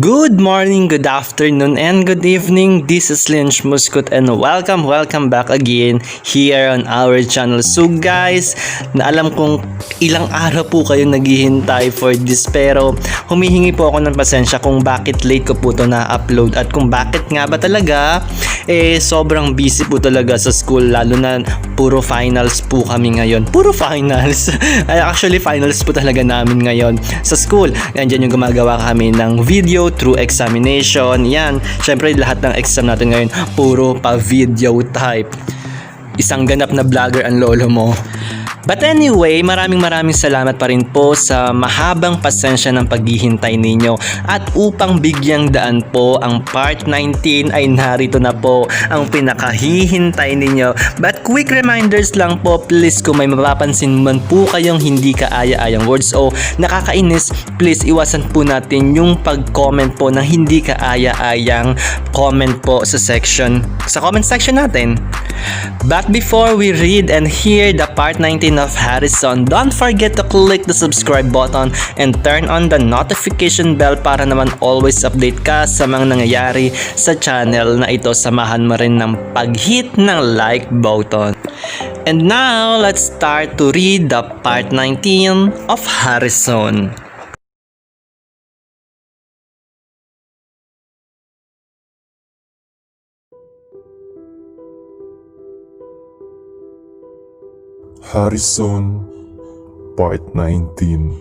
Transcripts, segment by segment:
Good morning, good afternoon, and good evening. This is Lynch Muscut and welcome back again here on our channel. So guys, alam kong ilang araw po kayo naghihintay for this pero humihingi po ako ng pasensya kung bakit late ko po to na-upload at kung bakit nga ba talaga sobrang busy po talaga sa school, lalo na puro finals po kami ngayon. Puro finals. Actually finals po talaga namin ngayon sa school. Nandiyan yung gumagawa kami ng video through examination. Yan, syempre lahat ng exam natin ngayon puro pa video type. Isang ganap na vlogger ang lolo mo. But anyway, maraming salamat pa rin po sa mahabang pasensya ng paghihintay ninyo. At upang bigyang daan po ang part 19 ay narito na po ang pinakahihintay ninyo. But quick reminders lang po, please, kung may mapapansin man po kayong hindi kaaya-ayang words o nakakainis, please iwasan po natin yung pag-comment po ng hindi kaaya-ayang comment po sa comment section natin. But before we read and hear the part 19 of Harrison, don't forget to click the subscribe button and turn on the notification bell para naman always update ka sa mga nangyayari sa channel na ito. Samahan mo rin ng pag-hit ng like button. And now, let's start to read the part 19 of Harrison. Harrison, Part 19.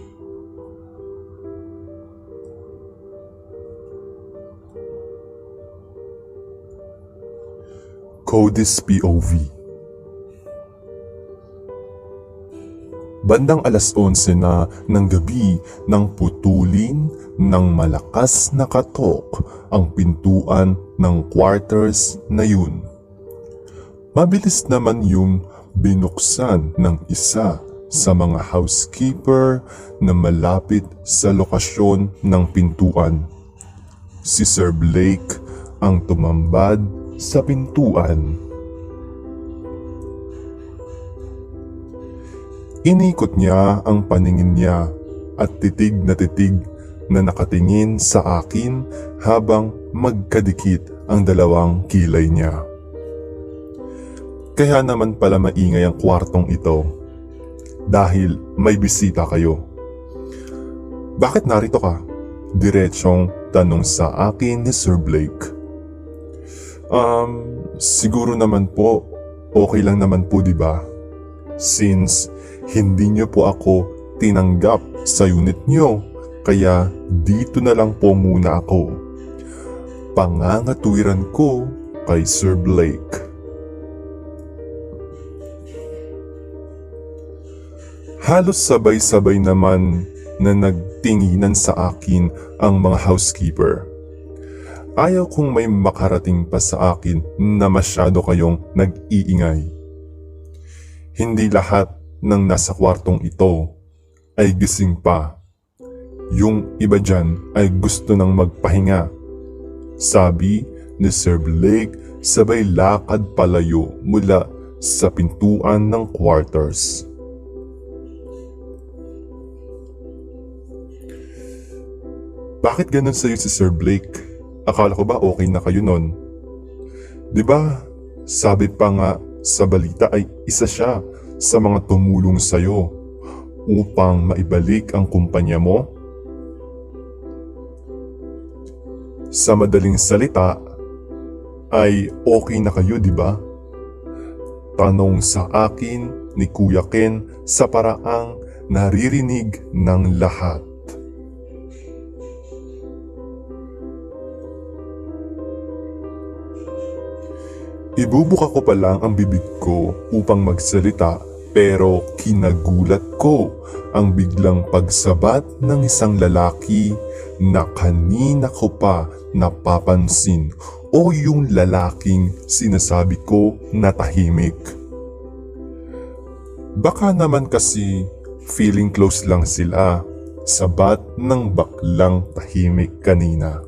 Cody's POV. Bandang alas 11 na ng gabi nang putulin ng malakas na katok ang pintuan ng quarters na yun. Mabilis naman yung binuksan ng isa sa mga housekeeper na malapit sa lokasyon ng pintuan. Si Sir Blake ang tumambad sa pintuan. Inikot niya ang paningin niya at titig na nakatingin sa akin habang magkadikit ang dalawang kilay niya. Kaya naman pala maingay ang kwartong ito dahil may bisita kayo. Bakit narito ka? Diretsong tanong sa akin ni Sir Blake. Siguro naman po, okay lang naman po, diba? Since hindi niyo po ako tinanggap sa unit niyo, kaya dito na lang po muna ako. Pangangatwiran ko kay Sir Blake. Halos sabay-sabay naman na nagtinginan sa akin ang mga housekeeper. Ayaw kong may makarating pa sa akin na masyado kayong nag-iingay. Hindi lahat ng nasa kwartong ito ay gising pa. Yung iba dyan ay gusto nang magpahinga. Sabi ni Sir Blake sabay lakad palayo mula sa pintuan ng quarters. Bakit ganun sa'yo si Sir Blake? Akala ko ba okay na kayo nun? Diba, sabi pa nga sa balita ay isa siya sa mga tumulong sa'yo upang maibalik ang kumpanya mo? Sa madaling salita, ay okay na kayo, diba? Tanong sa akin ni Kuya Ken sa paraang naririnig ng lahat. Ibubuka ko pa lang ang bibig ko upang magsalita pero kinagulat ko ang biglang pagsabat ng isang lalaki na kanina ko pa napapansin o yung lalaking sinasabi ko na tahimik. Baka naman kasi feeling close lang sila sa bat ng baklang tahimik kanina.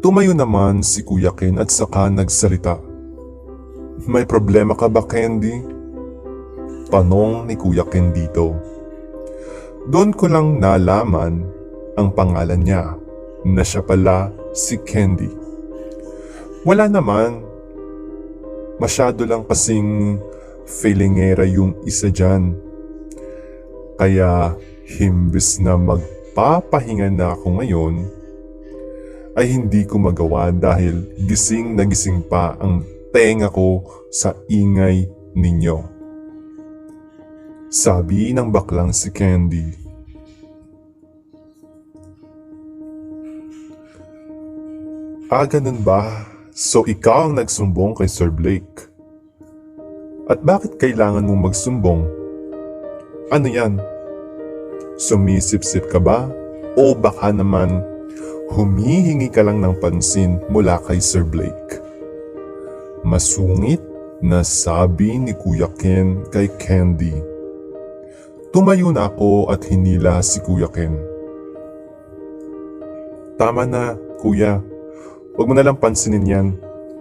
Tumayo naman si Kuya Ken at saka nagsalita. May problema ka ba, Candy? Tanong ni Kuya Ken dito. Doon ko lang nalaman ang pangalan niya na siya pala si Candy. Wala naman. Masyado lang kasing feelingera yung isa dyan. Kaya himbis na magpapahinga na ako ngayon, ay hindi ko magawa dahil gising na gising pa ang tenga ko sa ingay ninyo. Sabi ng baklang si Candy. Ganun ba? So ikaw ang nagsumbong kay Sir Blake? At bakit kailangan mong magsumbong? Ano yan? Sumisip-sip ka ba? O baka naman humihingi ka lang ng pansin mula kay Sir Blake? Masungit na sabi ni Kuya Ken kay Candy. Tumayo na ako at hinila si Kuya Ken. Tama na, Kuya. Huwag mo nalang pansinin yan,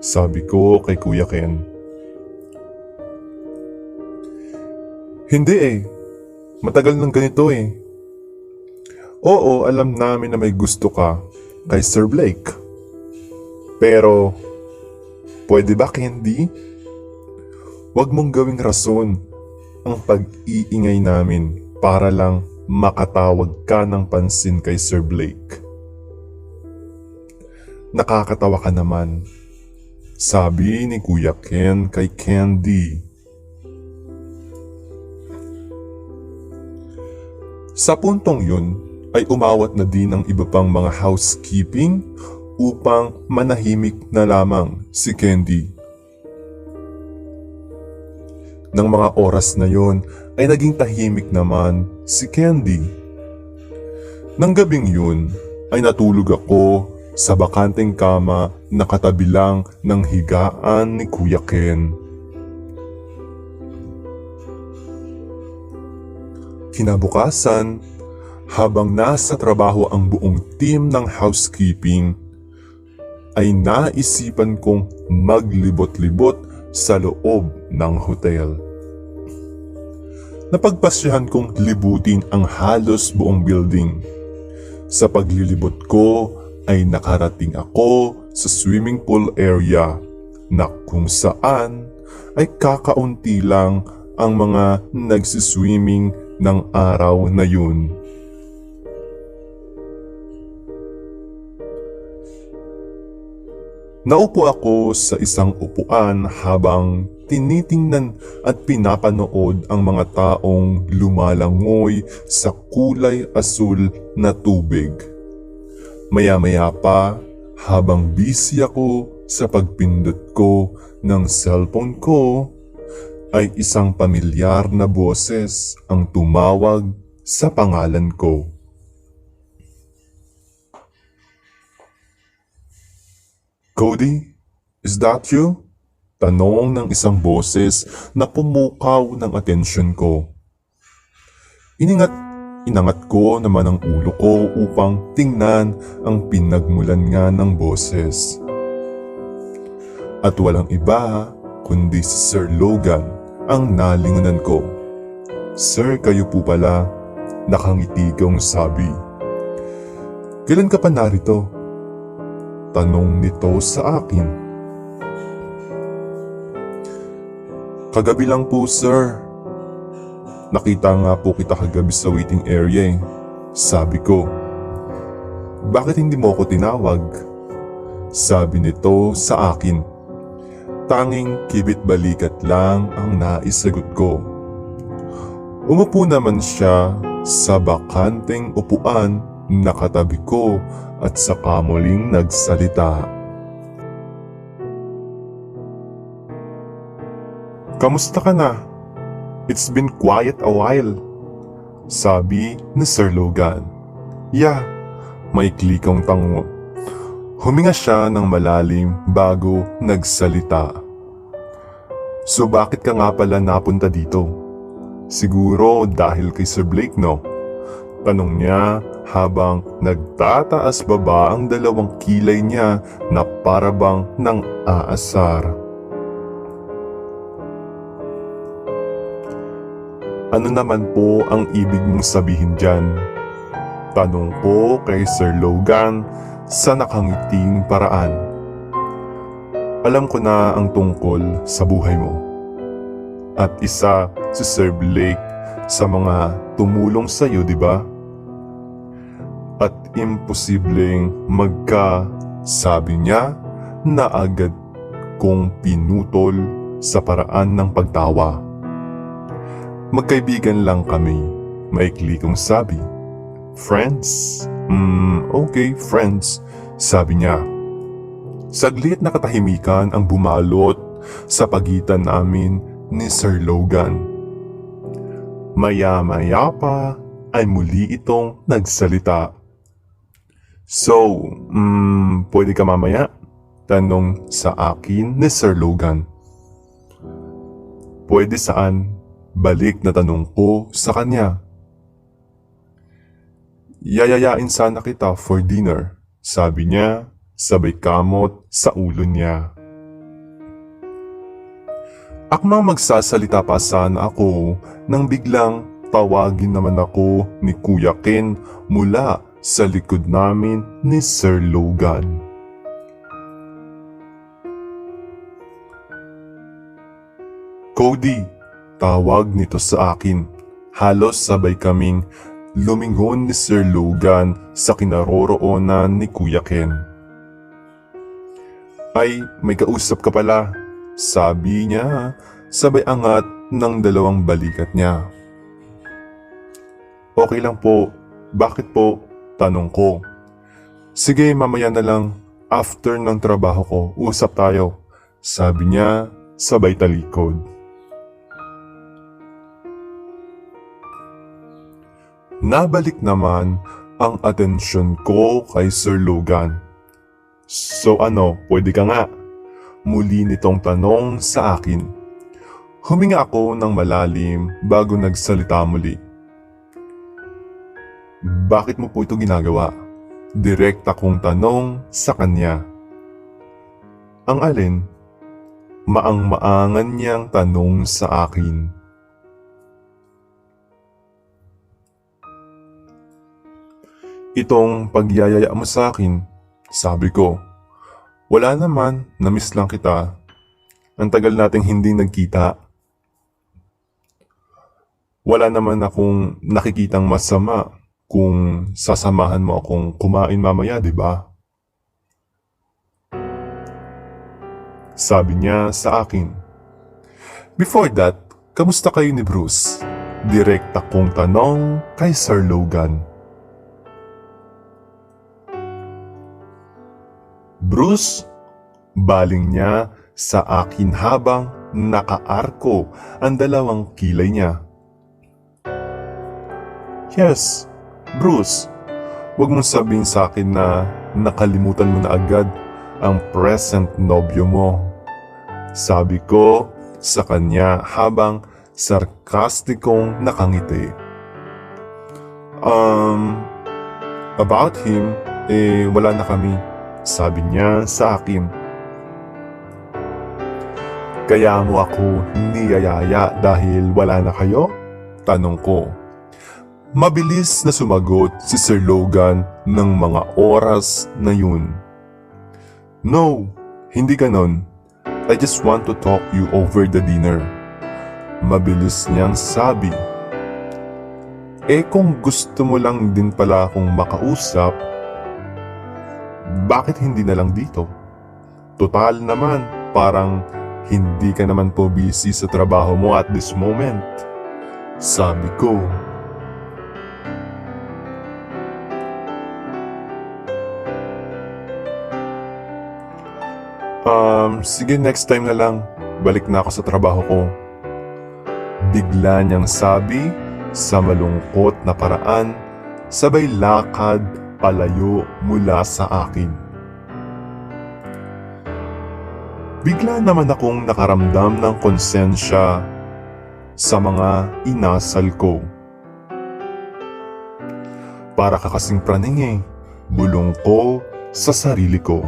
sabi ko kay Kuya Ken. Hindi matagal nang ganito Oo, alam namin na may gusto ka kay Sir Blake. Pero, pwede ba Candy? Huwag mong gawing rason ang pag-iingay namin para lang makatawag ka ng pansin kay Sir Blake. Nakakatawa ka naman, sabi ni Kuya Ken kay Candy. Sa puntong yun ay umawat na din ang iba pang mga housekeeping upang manahimik na lamang si Candy. Nang mga oras na yon ay naging tahimik naman si Candy. Nang gabing yun ay natulog ako sa bakanteng kama na katabi lang ng higaan ni Kuya Ken. Kinabukasan, habang nasa trabaho ang buong team ng housekeeping, ay naisipan kong maglibot-libot sa loob ng hotel. Napagpasyahan kong libutin ang halos buong building. Sa paglilibot ko ay nakarating ako sa swimming pool area na kung saan ay kakaunti lang ang mga nagsiswimming ng araw na yun. Naupo ako sa isang upuan habang tinitingnan at pinapanood ang mga taong lumalangoy sa kulay asul na tubig. Maya-maya pa, habang busy ako sa pagpindot ko ng cellphone ko, ay isang pamilyar na boses ang tumawag sa pangalan ko. Cody, is that you? Tanong ng isang boses na pumukaw ng atensyon ko. Inangat ko naman ang ulo ko upang tingnan ang pinagmulan nga ng boses. At walang iba kundi si Sir Logan ang nalingunan ko. Sir, kayo po pala, nakangiti kong sabi. Kailan ka pa narito? Tanong nito sa akin. Kagabi lang po, sir. Nakita nga po kita kagabi sa waiting area Sabi ko. Bakit hindi mo ko tinawag? Sabi nito sa akin. Tanging kibit balikat lang ang naisagot ko. Umupo naman siya sa bakanteng upuan na katabi ko at saka muling nagsalita. Kamusta ka na? It's been quiet a while. Sabi ni Sir Logan. Yeah, maikli kang tango. Huminga siya ng malalim bago nagsalita. So bakit ka nga pala napunta dito? Siguro dahil kay Sir Blake, no? Tanong niya habang nagtataas baba ang dalawang kilay niya na parabang ng aasar. Ano naman po ang ibig mong sabihin dyan? Tanong ko kay Sir Logan sa nakangiting paraan. Alam ko na ang tungkol sa buhay mo. At isa si Sir Blake sa mga tumulong sa iyo, di ba? At imposibleng sabi niya na agad kong pinutol sa paraan ng pagtawa. Magkaibigan lang kami, maikli kong sabi. Friends? Okay, friends, sabi niya. Saglit na katahimikan ang bumalot sa pagitan namin ni Sir Logan. Maya-maya pa ay muli itong nagsalita. So, pwede ka mamaya? Tanong sa akin ni Sir Logan. Pwede saan? Balik na tanong ko sa kanya. Yayayain sana kita for dinner, sabi niya, sabay kamot sa ulo niya. Akmang magsasalita pa sana ako nang biglang tawagin naman ako ni Kuya Ken mula sa likod namin ni Sir Logan. Cody, tawag nito sa akin. Halos sabay kaming lumingon ni Sir Logan sa kinaroroonan ni Kuya Ken. Ay, may kausap ka pala, sabi niya, sabay angat ng dalawang balikat niya. Okay lang po, bakit po? Tanong ko. Sige, mamaya na lang, after ng trabaho ko, usap tayo, sabi niya, sabay talikod. Nabalik naman ang atensyon ko kay Sir Logan. So ano, pwede ka nga? Muli nitong tanong sa akin. Huminga ako ng malalim bago nagsalita muli. Bakit mo po ito ginagawa? Direkta kong tanong sa kanya. Ang alin? Maang-maangan niyang tanong sa akin. Itong pagyayaya mo sa akin, sabi ko. Wala naman, namiss lang kita. Ang tagal nating hindi nagkita. Wala naman akong nakikitang masama kung sasamahan mo akong kumain mamaya, di ba? Sabi niya sa akin. Before that, kamusta kayo ni Bruce? Direkta kong tanong kay Sir Logan. Bruce, baling niya sa akin habang nakaarko ang dalawang kilay niya. Yes, Bruce, wag mong sabihin sa akin na nakalimutan mo na agad ang present nobyo mo. Sabi ko sa kanya habang sarkastikong nakangiti. About him, wala na kami. Sabi niya sa akin. Kaya mo ako niyayaya dahil wala na kayo? Tanong ko. Mabilis na sumagot si Sir Logan ng mga oras na yun. No, hindi ganon. I just want to talk you over the dinner. Mabilis niyang sabi. Kung gusto mo lang din pala akong makausap, bakit hindi na lang dito? Total naman, parang hindi ka naman po busy sa trabaho mo at this moment. Sabi ko. Sige next time na lang. Balik na ako sa trabaho ko. Bigla niyang sabi sa malungkot na paraan, sabay lakad palayo mula sa akin. Bigla naman akong nakaramdam ng konsensya sa mga inasal ko. Para kakasing praning bulong ko sa sarili ko.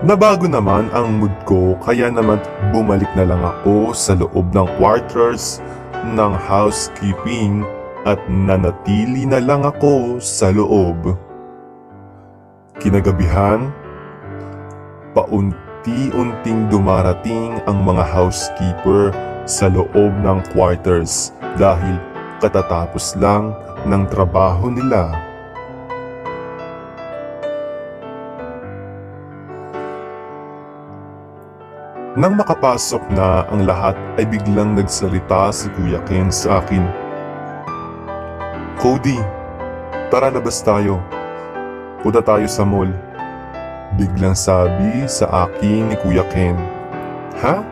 Nabago naman ang mood ko kaya naman bumalik na lang ako sa loob ng quarters ng housekeeping at nanatili na lang ako sa loob. Kinagabihan, paunti-unting dumarating ang mga housekeeper sa loob ng quarters dahil katatapos lang ng trabaho nila. Nang makapasok na ang lahat ay biglang nagsalita si Kuya Ken sa akin. "Cody, tara labas tayo. Punta tayo sa mall." Biglang sabi sa akin ni Kuya Ken. "Ha?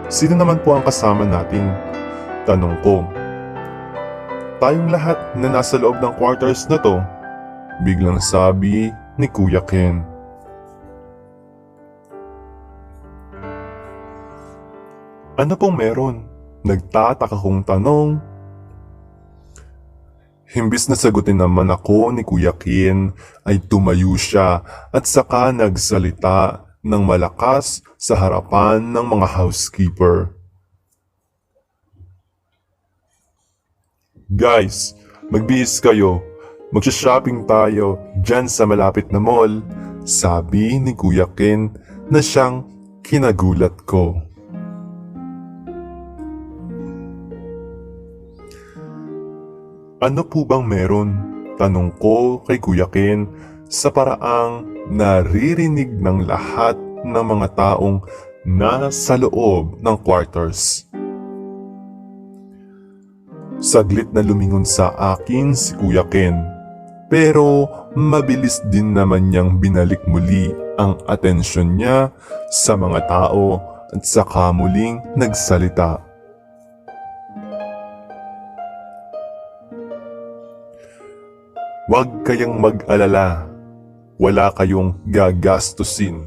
Sino naman po ang kasama natin?" Tanong ko. "Tayong lahat na nasa loob ng quarters na to." Biglang sabi ni Kuya Ken. "Ano pong meron?" Nagtataka kong tanong. Himbis na sagutin naman ako ni Kuya Ken ay tumayo siya at saka nagsalita ng malakas sa harapan ng mga housekeeper. "Guys, magbihis kayo. Magsha-shopping tayo dyan sa malapit na mall," sabi ni Kuya Ken na siyang kinagulat ko. "Ano po bang meron?" Tanong ko kay Kuya Ken sa paraang naririnig ng lahat ng mga taong nasa loob ng quarters. Saglit na lumingon sa akin si Kuya Ken, pero mabilis din naman niyang binalik muli ang atensyon niya sa mga tao at saka muling nagsalita. "Huwag kayang mag-alala. Wala kayong gagastusin.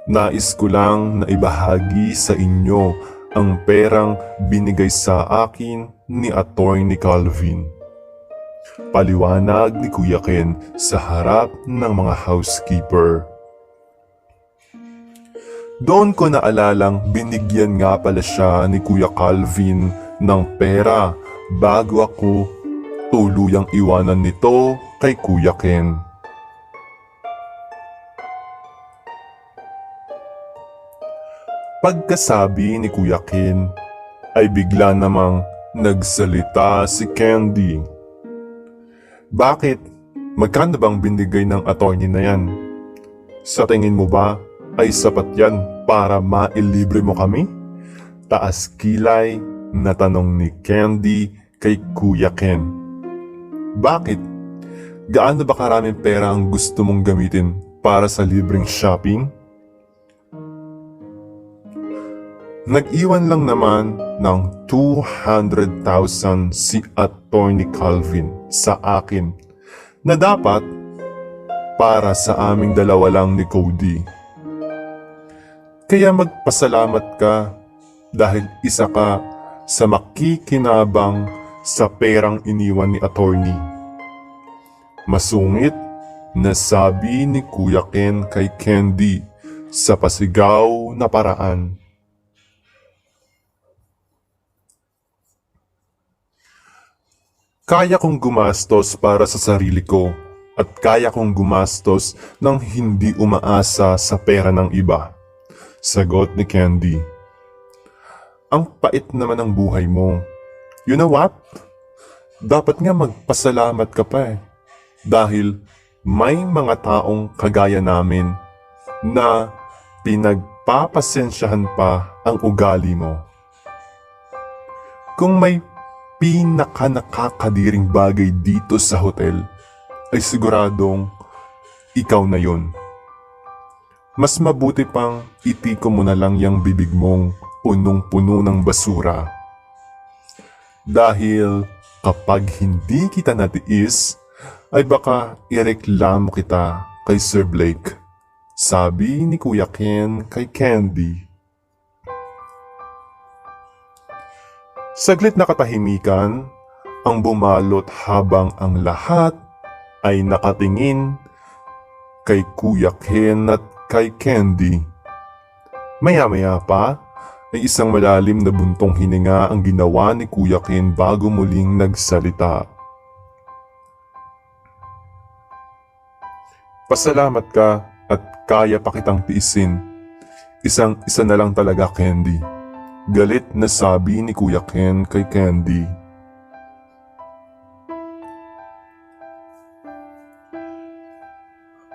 Nais ko lang na ibahagi sa inyo ang perang binigay sa akin ni Atty. Calvin." Paliwanag ni Kuya Ken sa harap ng mga housekeeper. Doon ko naalalang binigyan nga pala siya ni Kuya Calvin ng pera bago ako tuluyang iwanan nito kay Kuya Ken. Pagkasabi ni Kuya Ken ay bigla namang nagsalita si Candy. "Bakit? Magkano bang binigay ng attorney na yan? Sa tingin mo ba ay sapat yan para mailibre mo kami?" Taas kilay na tanong ni Candy kay Kuya Ken. "Bakit? Gaano ba karaming pera ang gusto mong gamitin para sa libreng shopping?" Nag-iwan lang naman ng 200,000 si Atty. Calvin sa akin na dapat para sa aming dalawa lang ni Cody. Kaya magpasalamat ka dahil isa ka sa makikinabang sa perang iniwan ni attorney. Masungit na sabi ni Kuya Ken kay Candy sa pasigaw na paraan. "Kaya kong gumastos para sa sarili ko at kaya kong gumastos nang hindi umaasa sa pera ng iba," sagot ni Candy. "Ang pait naman ng buhay mo. You know what? Dapat nga magpasalamat ka pa dahil may mga taong kagaya namin na pinagpapasensyahan pa ang ugali mo. Kung may pinaka-nakakadiring bagay dito sa hotel, ay siguradong ikaw na yon. Mas mabuti pang itiko mo na lang yung bibig mong punong-puno ng basura. Dahil kapag hindi kita natiis, ay baka ireklamo kita kay Sir Blake," sabi ni Kuya Ken kay Candy. Saglit na katahimikan ang bumalot habang ang lahat ay nakatingin kay Kuya Ken at kay Candy. Maya-maya pa ay isang malalim na buntong hininga ang ginawa ni Kuya Ken bago muling nagsalita. Pasalamat ka at kaya pa kitang tiisin. Isang-isa na lang talaga, Candy. Galit na sabi ni Kuya Ken kay Candy.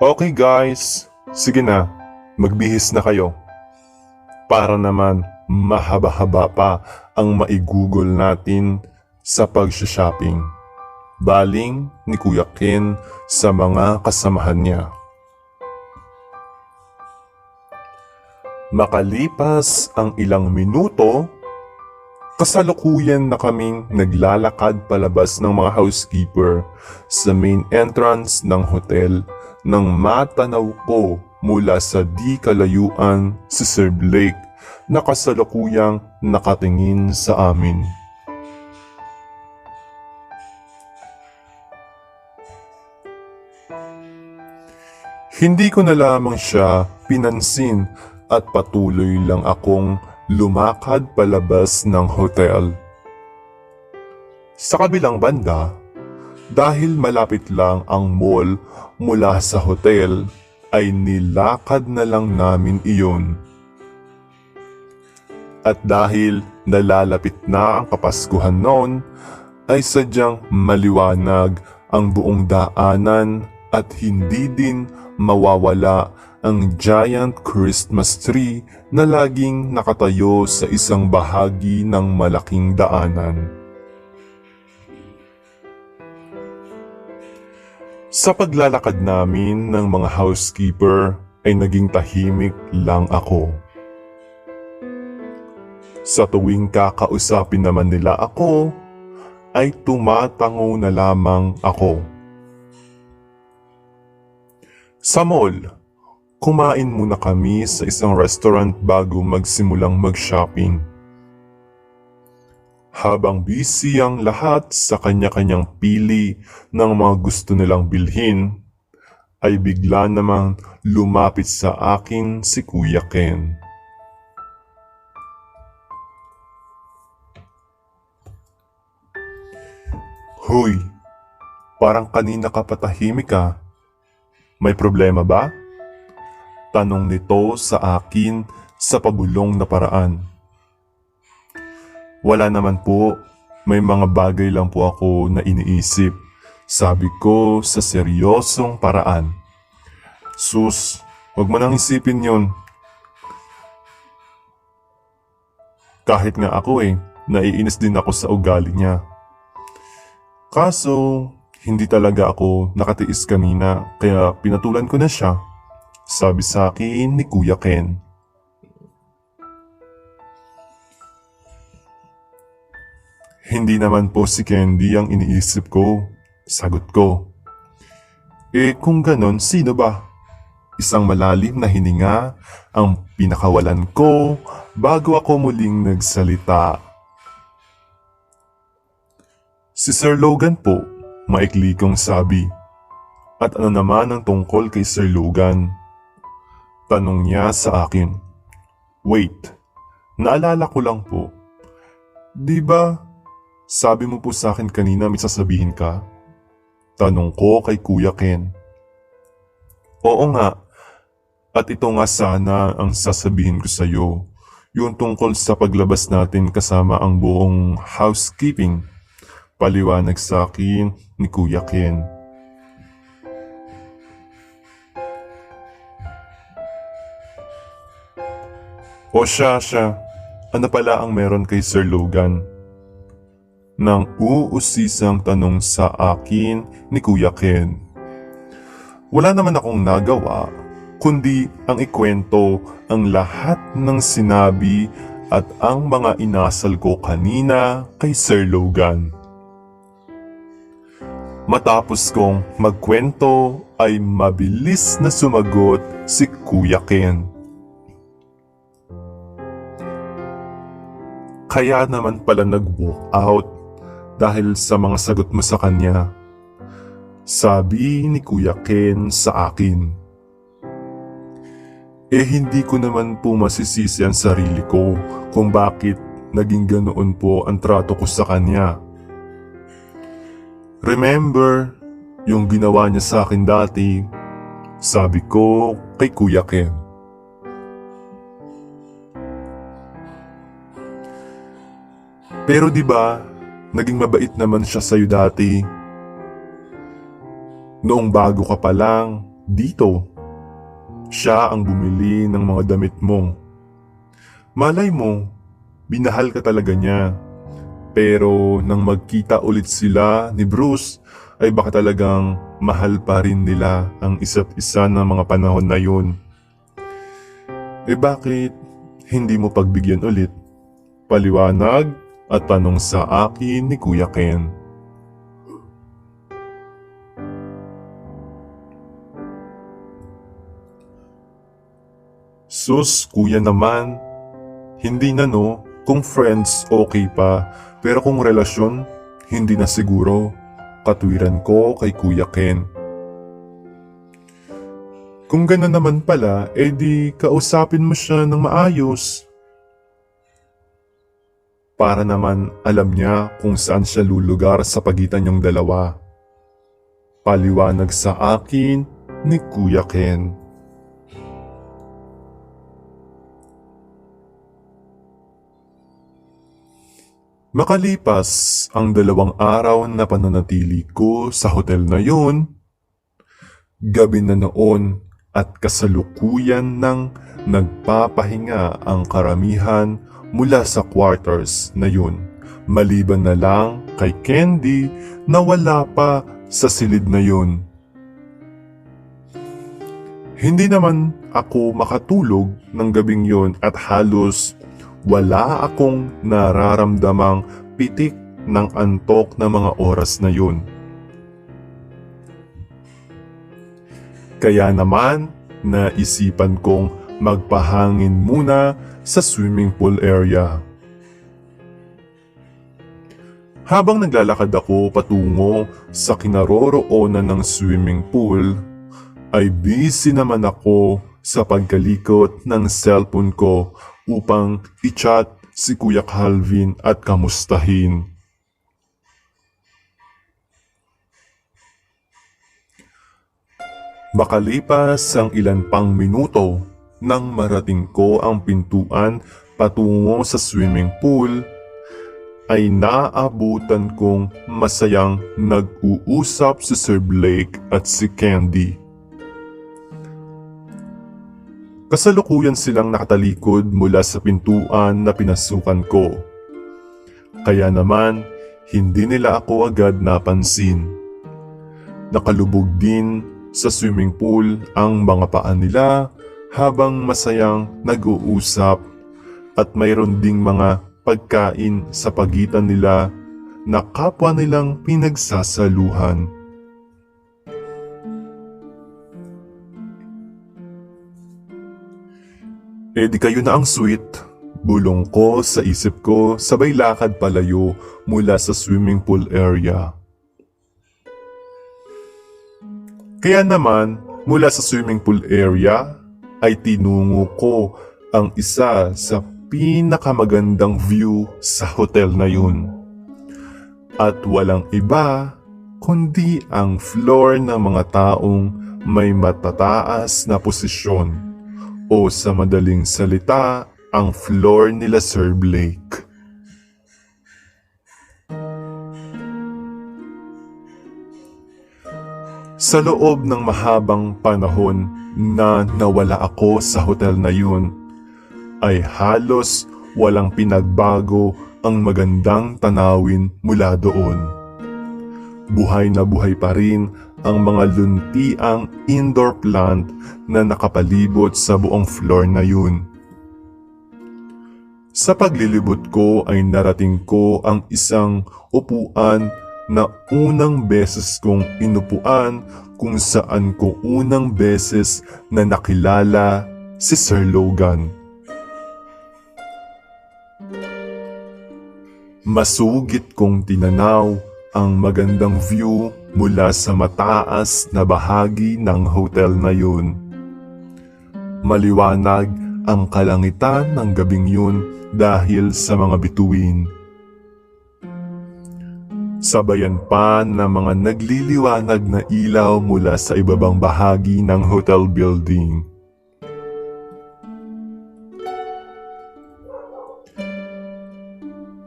Okay guys, sige na, magbihis na kayo. Para naman mahaba-haba pa ang maigugol natin sa pag-shopping. Baling ni Kuya Ken sa mga kasamahan niya. Makalipas ang ilang minuto, kasalukuyan na kaming naglalakad palabas ng mga housekeeper sa main entrance ng hotel nang matanaw ko mula sa di kalayuan si Sir Blake na kasalukuyang nakatingin sa amin. Hindi ko na lamang siya pinansin at patuloy lang akong lumakad palabas ng hotel. Sa kabilang banda, dahil malapit lang ang mall mula sa hotel, ay nilakad na lang namin iyon. At dahil nalalapit na ang Kapaskuhan noon, ay sadyang maliwanag ang buong daanan at hindi din mawawala ang giant Christmas tree na laging nakatayo sa isang bahagi ng malaking daanan. Sa paglalakad namin ng mga housekeeper ay naging tahimik lang ako. Sa tuwing kakausapin naman nila ako, ay tumatango na lamang ako. Sa mall, kumain muna kami sa isang restaurant bago magsimulang mag-shopping. Habang busy ang lahat sa kanya-kanyang pili ng mga gusto nilang bilhin, ay bigla namang lumapit sa akin si Kuya Ken. Hoy, parang kanina ka patahimik ka. May problema ba? Tanong nito sa akin sa pabulong na paraan. Wala naman po, may mga bagay lang po ako na iniisip. Sabi ko sa seryosong paraan. Sus, wag mo nang isipin yun. Kahit nga ako naiinis din ako sa ugali niya. Kaso, hindi talaga ako nakatiis kanina kaya pinatulan ko na siya. Sabi sa akin ni Kuya Ken. Hindi naman po si Candy ang iniisip ko. Sagot ko. Kung ganon, sino ba? Isang malalim na hininga ang pinakawalan ko bago ako muling nagsalita. Si Sir Logan po, maikli kong sabi. At ano naman ang tungkol kay Sir Logan? Tanong niya sa akin. Wait, naalala ko lang po. Di ba, sabi mo po sa akin kanina may sasabihin ka? Tanong ko kay Kuya Ken. Oo nga, at ito nga sana ang sasabihin ko sa iyo. Yung tungkol sa paglabas natin kasama ang buong housekeeping. Paliwanag sa akin ni Kuya Ken. O siya, ano pala ang meron kay Sir Logan? Nang uusisang tanong sa akin ni Kuya Ken. Wala naman akong nagawa, kundi ang ikwento ang lahat ng sinabi at ang mga inasal ko kanina kay Sir Logan. Matapos kong magkwento ay mabilis na sumagot si Kuya Ken. Kaya naman pala nag-walk out dahil sa mga sagot mo sa kanya. Sabi ni Kuya Ken sa akin. Hindi ko naman po masisisi ang sarili ko kung bakit naging ganoon po ang trato ko sa kanya. Remember, yung ginawa niya sa akin dati, sabi ko kay Kuya Ken. Pero di ba, naging mabait naman siya sa'yo dati. Noong bago ka pa lang, dito, siya ang bumili ng mga damit mo. Malay mo, binahal ka talaga niya. Pero nang magkita ulit sila ni Bruce, ay baka talagang mahal pa rin nila ang isa't isa ng mga panahon na yun. Bakit hindi mo pagbigyan ulit? Paliwanag at tanong sa akin ni Kuya Ken. Sus, kuya naman. Hindi na no, kung friends okay pa, pero kung relasyon, hindi na siguro. Katwiran ko kay Kuya Ken. Kung gano'n naman pala, di kausapin mo siya ng maayos. Para naman alam niya kung saan siya lulugar sa pagitan niyong dalawa. Paliwanag sa akin ni Kuya Ken. Makalipas ang 2 araw na pananatili ko sa hotel na yun, gabi na noon at kasalukuyan ng nagpapahinga ang karamihan mula sa quarters na yun, maliban na lang kay Candy na wala pa sa silid na yun. Hindi naman ako makatulog ng gabing yun at halos wala akong nararamdamang pitik ng antok na mga oras na yun. Kaya naman, naisipan kong magpahangin muna sa swimming pool area. Habang naglalakad ako patungo sa kinaroroonan ng swimming pool, ay busy naman ako sa pagkalikot ng cellphone ko upang i-chat si Kuya Calvin at kamustahin. Makalipas ang ilan pang minuto nang marating ko ang pintuan patungo sa swimming pool, ay naabutan kong masayang nag-uusap si Sir Blake at si Candy. Kasalukuyan silang nakatalikod mula sa pintuan na pinasukan ko. Kaya naman, hindi nila ako agad napansin. Nakalubog din sa swimming pool ang mga paa nila habang masayang nag-uusap at mayroon ding mga pagkain sa pagitan nila na kapwa nilang pinagsasaluhan. Di kayo na ang sweet. Bulong ko sa isip ko sabay lakad palayo mula sa swimming pool area. Kaya naman, mula sa swimming pool area, ay tinungo ko ang isa sa pinakamagandang view sa hotel na yun. At walang iba, kundi ang floor ng mga taong may matataas na posisyon. O sa madaling salita, ang floor nila Sir Blake. Sa loob ng mahabang panahon na nawala ako sa hotel na yun, ay halos walang pinagbago ang magandang tanawin mula doon. Buhay na buhay pa rin ang mga luntiang indoor plant na nakapalibot sa buong floor na yun. Sa paglilibot ko ay narating ko ang isang upuan na unang beses kong inupuan kung saan ko unang beses na nakilala si Sir Logan. Masugid kong tinanaw ang magandang view mula sa mataas na bahagi ng hotel na yun. Maliwanag ang kalangitan ng gabing yun dahil sa mga bituin. Sabayan pa ng mga nagliliwanag na ilaw mula sa ibabang bahagi ng hotel building.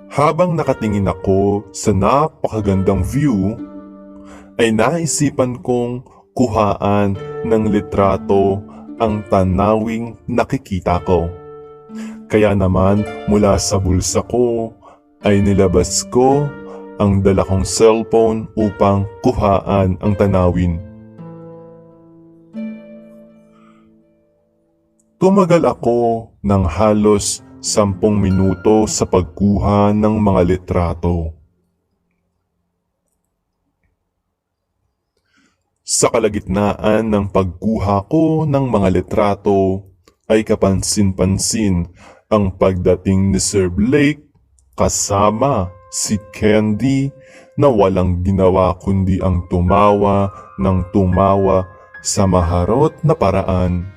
Habang nakatingin ako sa napakagandang view, ay naisipan kong kuhaan ng litrato ang tanawing nakikita ko. Kaya naman mula sa bulsa ko ay nilabas ko ang dala kong cellphone upang kuhaan ang tanawin. Tumagal ako ng halos 10 minuto sa pagkuha ng mga litrato. Sa kalagitnaan ng pagkuha ko ng mga litrato ay kapansin-pansin ang pagdating ni Sir Blake kasama si Candy na walang ginawa kundi ang tumawa ng tumawa sa maharot na paraan.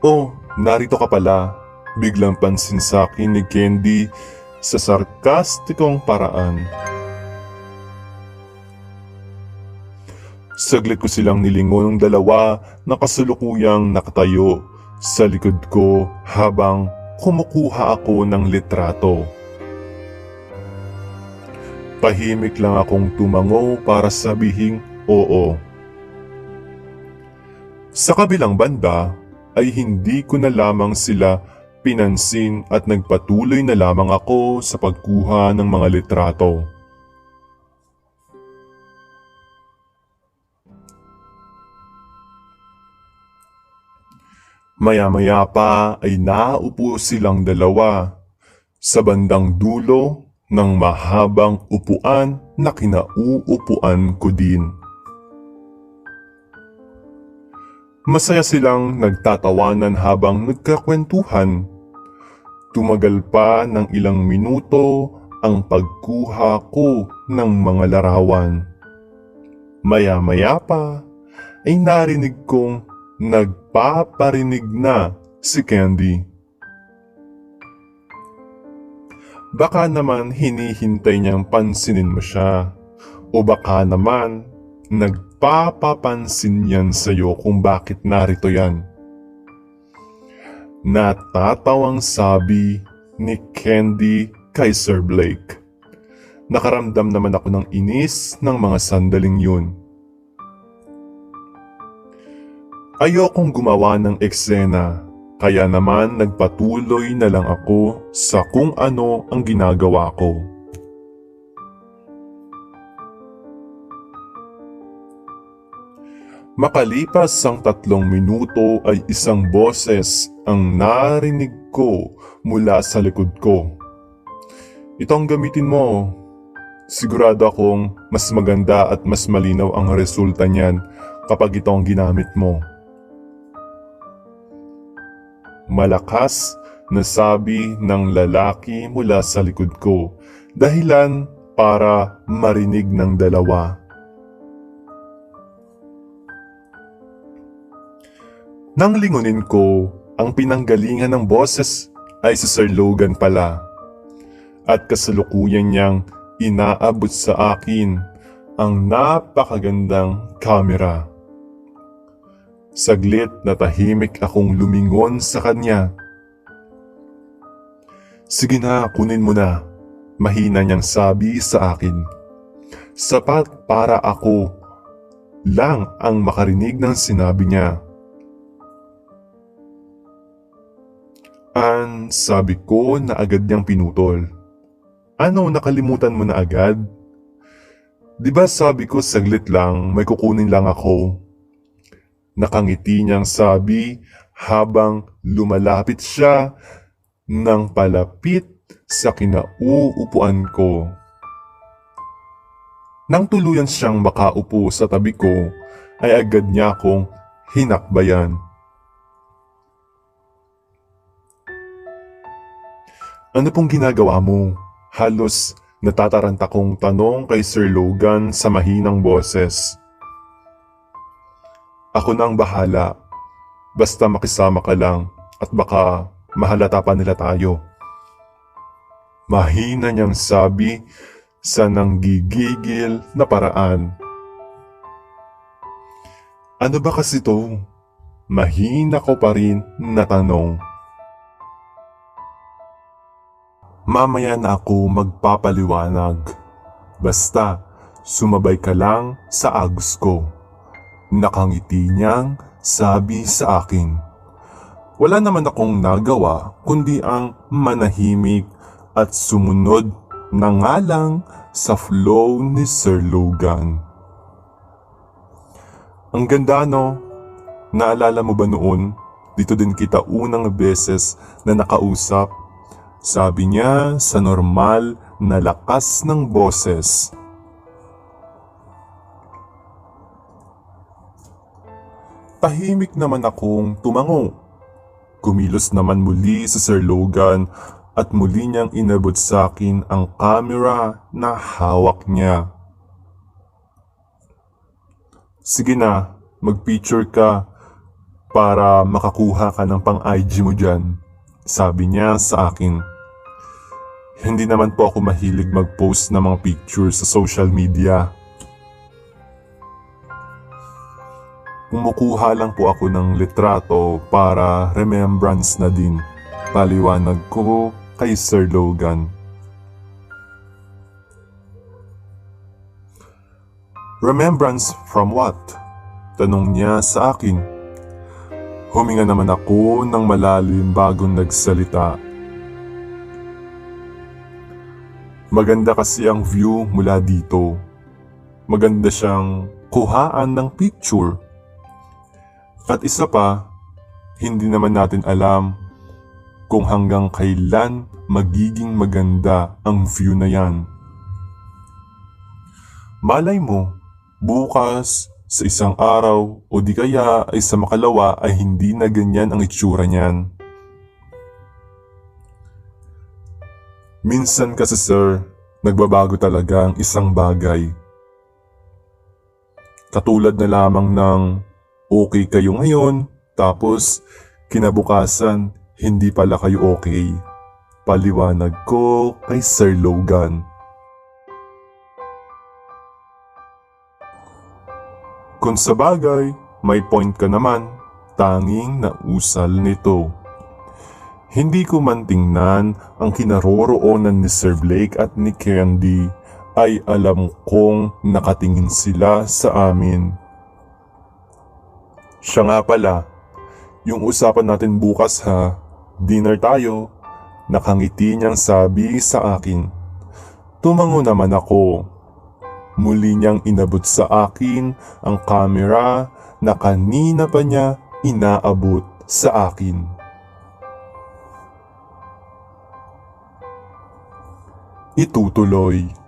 "Oh, narito ka pala," biglang pansin sa akin ni Candy sa sarkastikong paraan. Saglit ko silang nilingon ng dalawa na kasalukuyang nakatayo sa likod ko habang kumukuha ako ng litrato. Tahimik lang akong tumango para sabihing oo. Sa kabilang banda ay hindi ko na lamang sila pinansin at nagpatuloy na lamang ako sa pagkuha ng mga litrato. Maya-maya pa ay naupo silang dalawa sa bandang dulo ng mahabang upuan na kinauupuan ko din. Masaya silang nagtatawanan habang nagkakwentuhan. Tumagal pa ng ilang minuto ang pagkuha ko ng mga larawan. Maya-maya pa ay narinig kong nagpaparinig na si Candy. Baka naman hinihintay niyang pansinin mo siya, o baka naman nagpapapansin yan sa'yo kung bakit narito yan. Natatawang sabi ni Candy kay Sir Blake. Nakaramdam naman ako ng inis ng mga sandaling yun. Ayokong gumawa ng eksena, kaya naman nagpatuloy na lang ako sa kung ano ang ginagawa ko. Makalipas ang 3 minuto ay isang boses ang narinig ko mula sa likod ko. "Ito ang gamitin mo. Sigurado akong mas maganda at mas malinaw ang resulta niyan kapag ito ang ginamit mo." Malakas na sabi ng lalaki mula sa likod ko, dahilan para marinig ng dalawa. Nang lingunin ko, ang pinanggalingan ng boses ay si Sir Logan pala. At kasalukuyan niyang inaabot sa akin ang napakagandang kamera. Saglit na tahimik akong lumingon sa kanya. "Sige na, kunin mo na," mahina niyang sabi sa akin. Sapat para ako lang ang makarinig ng sinabi niya. Sabi ko na agad niyang pinutol. "Ano, nakalimutan mo na agad? Di ba sabi ko saglit lang, may kukunin lang ako?" Nakangiti niyang sabi habang lumalapit siya ng palapit sa kinauupuan ko. Nang tuluyan siyang makaupo sa tabi ko, ay agad niya akong hinakbayan. "Ano pong ginagawa mo?" Halos natataranta kong tanong kay Sir Logan sa mahinang boses. "Ako na ang bahala. Basta makisama ka lang at baka mahalata pa nila tayo. Mahina niyang sabi sa nanggigigil na paraan. Ano ba kasi to? Mahina ko pa rin na tanong. Mamaya na ako magpapaliwanag. Basta sumabay ka lang sa agos ko. Nakangiti niyang sabi sa akin. Wala naman akong nagawa kundi ang manahimik at sumunod na nga lang sa flow ni Sir Logan. Ang ganda no? Naalala mo ba noon? Dito din kita unang beses na nakausap. Sabi niya sa normal na lakas ng boses. Tahimik naman akong tumango. Kumilos naman muli si Sir Logan at muli niyang inabot sa akin ang camera na hawak niya. Sige na, mag-picture ka para makakuha ka ng pang-IG mo dyan, sabi niya sa akin. Hindi naman po ako mahilig mag-post ng mga pictures sa social media. Kumukuha lang po ako ng litrato para remembrance na din, paliwanag ko kay Sir Logan. Remembrance from what? Tanong niya sa akin. Huminga naman ako ng malalim bago nagsalita. Maganda kasi ang view mula dito. Maganda siyang kuhaan ng picture. At isa pa, hindi naman natin alam kung hanggang kailan magiging maganda ang view na yan. Malay mo, bukas, sa isang araw o di kaya ay sa makalawa ay hindi na ganyan ang itsura niyan. Minsan kasi sir, nagbabago talaga ang isang bagay. Katulad na lamang ng okay kayo ngayon, tapos kinabukasan hindi pala kayo okay. Paliwanag ko kay Sir Logan. Kung sa bagay, may point ka naman, tanging nausal nito. Hindi ko man tingnan ang kinaroroonan ni Sir Blake at ni Candy ay alam kong nakatingin sila sa amin. Siya nga pala, yung usapan natin bukas ha, dinner tayo, nakangiti niyang sabi sa akin. Tumango naman ako. Muli niyang inabot sa akin ang camera na kanina pa niya inaabot sa akin. Itutuloy.